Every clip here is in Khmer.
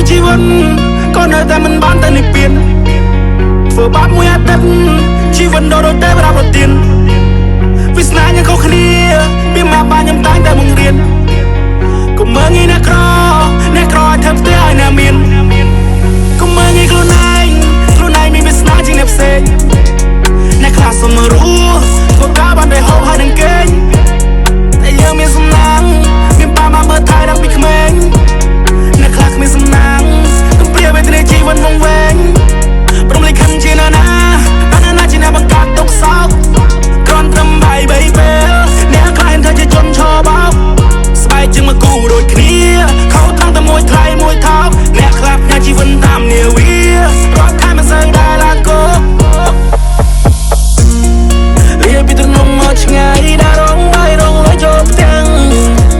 ជីវិតក៏នៅតែមិនបានទៅនិព្វានធ្វើបាបមួយអាទិត្យជីវិតដូរតែប្រាប់ប្រទានវាសនាយ៉ាងខុសគ្នាពីមកបានខ្ញុំតែងតែបង្រៀនកុំមើលងាយអ្នកក្រឲ្យធ្វើផ្ទះឲ្យអ្នកមានកុំមើលងាយខ្លួនឯងមានវាសនាជាងអ្នកផ្សេងអ្នកខ្លះសុំមករស់ធ្វើការបានតែហូបហើយនឹងគេងតែយើងមានសំណាងមានប៉ាម៉ាមើលថែតាំងពីក្មេងអ្នកខ្លះគ្មានសំណាងកុំព្រាវេទនាជីវិតវង្វេងព្រមលិខិតជាណាជាអ្នកបង្កើតទុកសោកគ្រាន់ត្រឹមបាយ3ពេលអ្នកខ្លះថាជាជនឆោបោកស្បែកជាងមកគូដូចគ្នាខោត្រង់តែមួយថ្លៃមួយថោកអ្នកខ្លះផ្ញើជីវិតតាមនាវារត់ថែមិនសូវដែលឡាកោលាពីត្រនំមកឆ្ងាយដារងបាយរងលុយចូលផ្ទាំង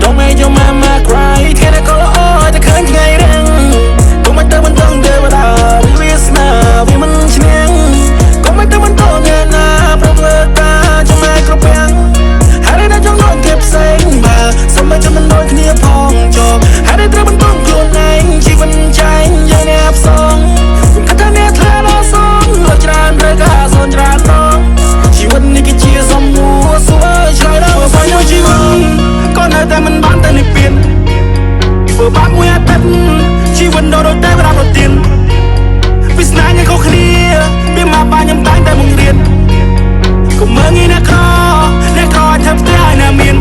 Don't make your mama cry គេតែកលអូតែឃើញថ្ងៃរឹងកុំឲ្យទៅមិនដឹងទេបដាវាស្នាវាមិនឈ្នះកុំឲ្យទៅមិនតញណាប្រព្រឹត្តការចំណាយគ្រប់យ៉ាងហើយតែចង់ដល់គេផ្សេងបើសូមមិនមិនដូចគ្នាផងចប់ហើយត្រូវបន្តខ្លួនឯងជីវិតចាញ់យើងអ្នកផ្សងខ្ញុំគិតថាអ្នកធ្លាក់សងលើច្រើនត្រូវការសនច្រើនផងជីវិតនេះគឺជាសំណួរសួរឆ្លើយដល់បញ្ហាជីវិតក៏នៅតែមិនបានទៅនិព្វានធ្វើបាបមួយអាទិត្យជីវិតដូរតែប្រាប់ប្រទានវាសនាយ៉ាងខុសគ្នាពីមកបានខ្ញុំតែងតែបង្រៀនកុំមើលងាយអ្នកក្រឲ្យធ្វើផ្ទះឲ្យអ្នកមាន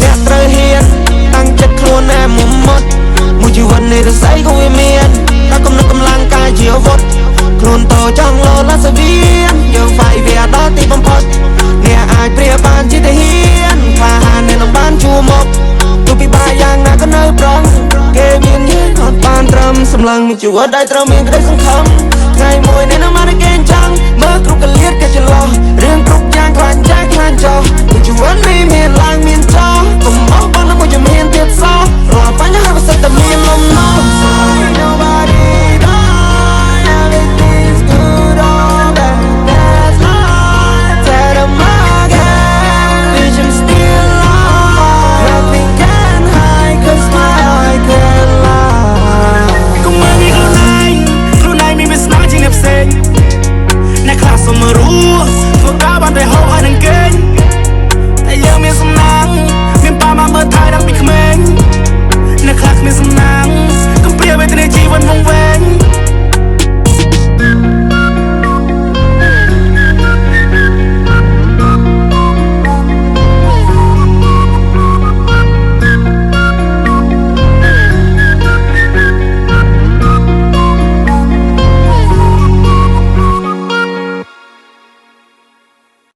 អ្នកត្រូវហ៊ានតាំងចិត្តខ្លួនឯងមុតមួយជីវិតនេះរស័យក៏វាមានតែគំនិតកម្លាំងកាយជាអាវុធខ្លួនតចង់លោឡាសវៀនយើងវាយវាដល់ទីបំផុតអ្នកអាចព្រាបានជាទាហានខ្លាហានអ្នកនឹងបានជួមុខទោះពិបាកយ៉ាងណាក៏នៅប្រងគេមានយើងអត់បានត្រឹមសម្លឹងមួយជីវិតដែលត្រូវមានក្តីសង្ឃឹមថ្ងៃមួយអ្នកនឹងបានគេចាំងមើលគ្រប់កលៀតគេច្រឡោះរឿងគ្រប់យ៉ាងខ្លាចចាស់ខ្លាចចោះមួយជីវិតនេះ